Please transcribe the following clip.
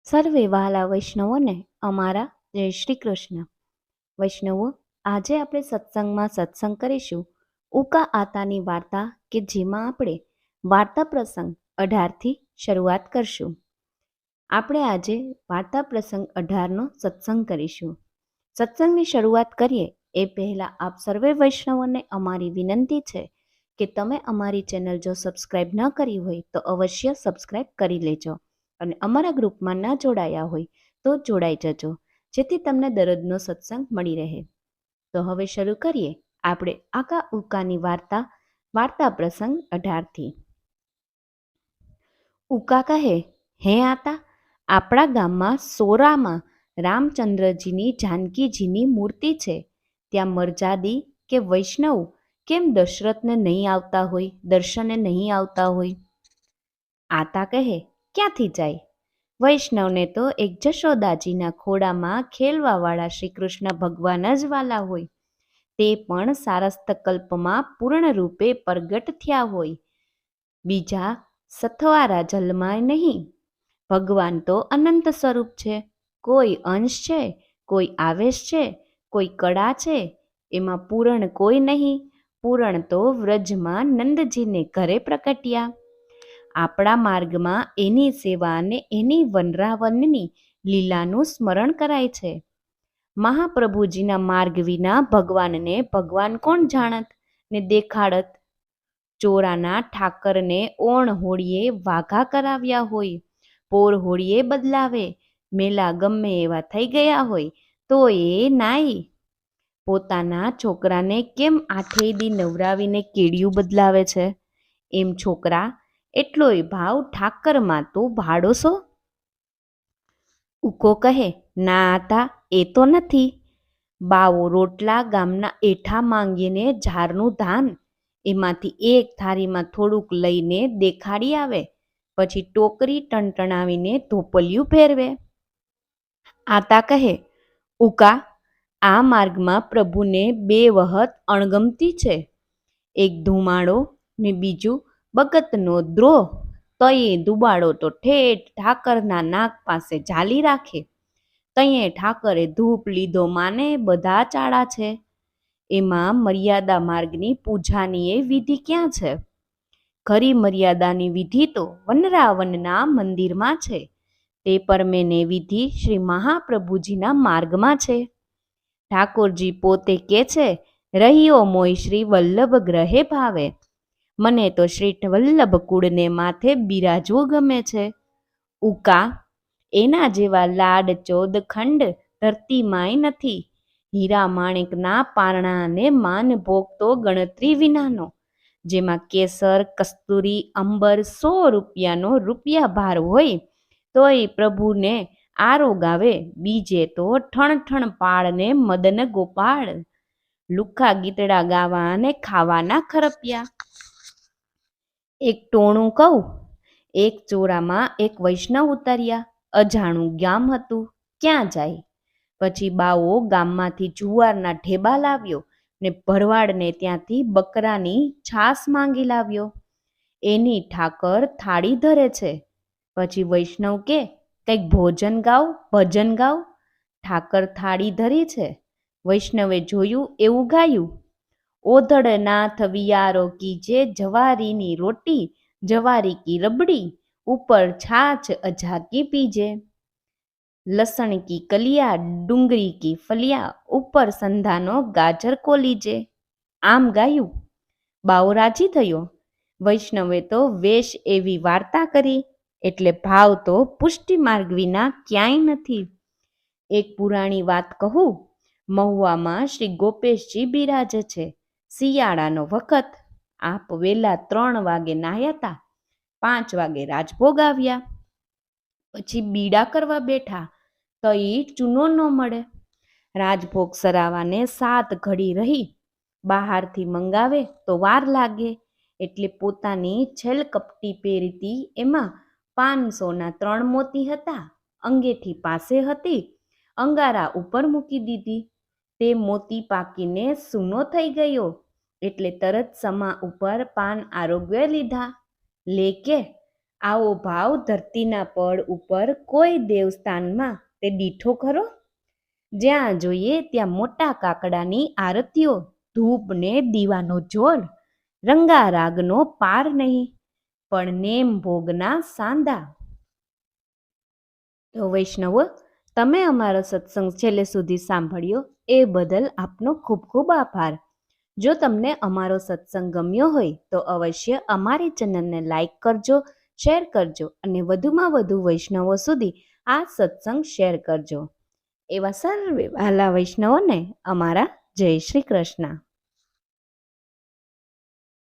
સર્વે વહાલા વૈષ્ણવોને અમારા જય શ્રી કૃષ્ણ. વૈષ્ણવો, આજે આપણે સત્સંગમાં સત્સંગ કરીશું ઉકા આતાની વાર્તા, કે જેમાં આપણે વાર્તા પ્રસંગ 18થી શરૂઆત કરશું. આપણે આજે વાર્તા પ્રસંગ 18નો સત્સંગ કરીશું. સત્સંગની શરૂઆત કરીએ એ પહેલાં આપ સર્વે વૈષ્ણવોને અમારી વિનંતી છે કે તમે અમારી ચેનલ જો સબસ્ક્રાઈબ ન કરી હોય તો અવશ્ય સબસ્ક્રાઈબ કરી લેજો અને અમારા ગ્રુપમાં ના જોડાયા હોય તો જોડાઈ જજો, જેથી તમને દરરોજનો સત્સંગ મળી રહે. તો હવે શરૂ કરીએ આપણે આકા ઉકાની વાર્તા પ્રસંગ 18થી. ઉકા કહે, હે આતા, આપણા ગામમાં સોરામાં રામચંદ્રજીની જાનકીજીની મૂર્તિ છે. ત્યાં મરજાદી કે વૈષ્ણવ કેમ દશરથને નહીં આવતા હોય, દર્શને નહીં આવતા હોય? આતા કહે, ક્યાંથી જાય? વૈષ્ણવને તો એક જશોદાજીના ખોડામાં ખેલવાવાળા શ્રી કૃષ્ણ ભગવાન જ વાલા હોય, તે પણ સારસ્તકલ્પમાં પૂર્ણ રૂપે પ્રગટ થયા હોય. બીજા સથવારા જલમાય નહીં. ભગવાન તો અનંત સ્વરૂપ છે. કોઈ અંશ છે, કોઈ આવેશ છે, કોઈ કળા છે, એમાં પૂરણ કોઈ નહીં. પૂરણ તો વ્રજમાં નંદજીને ઘરે પ્રકટ્યા. આપણા માર્ગમાં એની સેવા અને એની વનરાવનની લીલાનું સ્મરણ કરાય છે. મહાપ્રભુજીના માર્ગ વિના ભગવાનને ભગવાન કોણ જાણત ને દેખાડત? ચોરાના ઠાકરને ઓણ હોળીએ વાઘા કરાવ્યા હોય, પોર હોળીએ બદલાવે, મેલા ગમે એવા થઈ ગયા હોય તો એ નાઈ. પોતાના છોકરાને કેમ આઠેય દી નવરાવીને કેડિયું બદલાવે છે, એમ છોકરા એટલોય ભાવ ઠાકરમાં તો ભાડો છો? ઉકો કહે, ના આતા, એ તો નથી. બાવો રોટલા ગામના એઠા માંગીને ઝારનું ધાન, એમાંથી એક થાળીમાં થોડુંક લઈને દેખાડી આવે, પછી ટોકરી ટણટણાવીને ધોપલિયું ફેરવે. આતા કહે, ઉકા, આ માર્ગમાં પ્રભુને બે વખત અણગમતી છે. એક ધુમાડો ને બીજું બગતનો દ્રોહ. તયે દુબાડો તો ઠેઠ ઠાકરના નાક પાસે ઝાલી રાખે. તયે ઠાકરે ધૂપ લીધો માને બધા ચાળા છે. એમાં મર્યાદા માર્ગની પૂજાની એ વિધિ ક્યાં છે? ખરી મર્યાદાની વિધિ તો વનરાવનના મંદિરમાં છે. તે પરમેને વિધિ શ્રી મહાપ્રભુજીના માર્ગમાં છે. ઠાકોરજી પોતે કે છે, રહ્યો મોય શ્રી વલ્લભ ગ્રહે ભાવે. મને તો શ્રી વલ્લભ કુળને માથે બિરાજવું ગમે છે. ઉકા, એના જેવા લાડ ચોદ ખંડ ધરતીમાંય નથી. હીરા માણેકના પારણાને માન ભોગ તો ગણતરી વિનાનો, જેમાં કેસર, કસ્તુરી, અંબર 100 રૂપિયાનો રૂપિયા ભાર હોય તોય પ્રભુને આરોગ આવે. બીજે તો ઠણ ઠણ પાળને મદન ગોપાળ, લુખા ગીતડા ગાવા અને ખાવાના ખરપિયા. એક ટોણું કહું. એક ચોરામાં એક વૈષ્ણવ ઉતર્યા. અજાણું ગામ હતું, ક્યાં જાય? પછી બાવો ગામમાંથી જુવારના ઢેબા લાવ્યો ને ભરવાડને ત્યાંથી બકરાની છાસ માંગી લાવ્યો. એની ઠાકર થાળી ધરે છે. પછી વૈષ્ણવ કે, કંઈક ભોજન ગાવ, ભજન ગાવ. ઠાકર થાળી ધરી છે. વૈષ્ણવે જોયું એવું ગાયું, ઓધડ નાથ વિયારો કીજે, જવારીની રોટી જવારી કી રબડી, ઉપર છાछ અજાકી પીજે. લસણ કી કલિયા ડુંગળી કી ફલિયા, ઉપર સંધાનો ગાજર કો લીજે. આમ ગાયું. બાવો રાજી થયો. વૈષ્ણવે તો વેશ એવી વાર્તા કરી એટલે ભાવ તો પુષ્ટિ માર્ગ વિના ક્યાંય નથી. એક પુરાણી વાત કહું. મહુવામાં શ્રી ગોપેશજી બિરાજે છે. શિયાળાનો વખત. આપ વેલા 3 વાગે નાહ્યા હતા. 5 વાગે રાજભોગ આવ્યા. પછી બીડા કરવા બેઠા તો એ ચૂનો ન મળે. રાજભોગ સરાવાને 7 ઘડી રહી. બહારથી મંગાવે તો વાર લાગે, એટલે પોતાની છેલકપટી પહેરીતી, એમાં 500ના 3 મોતી હતા. અંગેઠી પાસે હતી, અંગારા ઉપર મૂકી દીધી. તે મોતી પાકીને સૂનો થઈ ગયો, એટલે તરત સમા ઉપર પાન આરોગ્ય લીધા. લે કે, આવો ભાવ ધરતીના પડ ઉપર કોઈ દેવસ્થાનમાં તે દીઠો ખરો? જ્યાં જોઈએ ત્યાં મોટા કાકડાની આરતીઓ, ધૂપ ને દીવાનો જોર, રંગારાગનો પાર નહીં, પણ નેમ ભોગના સાંધા. તો વૈષ્ણવો, તમે અમારો સત્સંગ છેલ્લે સુધી સાંભળ્યો એ બદલ આપનો ખૂબ ખૂબ આભાર. જો તમને અમારો સત્સંગ ગમ્યો હોય તો અવશ્ય અમારી ચેનલને લાઈક કરજો, શેર કરજો અને વધુમાં વધુ વૈષ્ણવો સુધી આ સત્સંગ શેર કરજો. એવા સર્વે વહાલા વૈષ્ણવોને અમારા જય શ્રી કૃષ્ણ.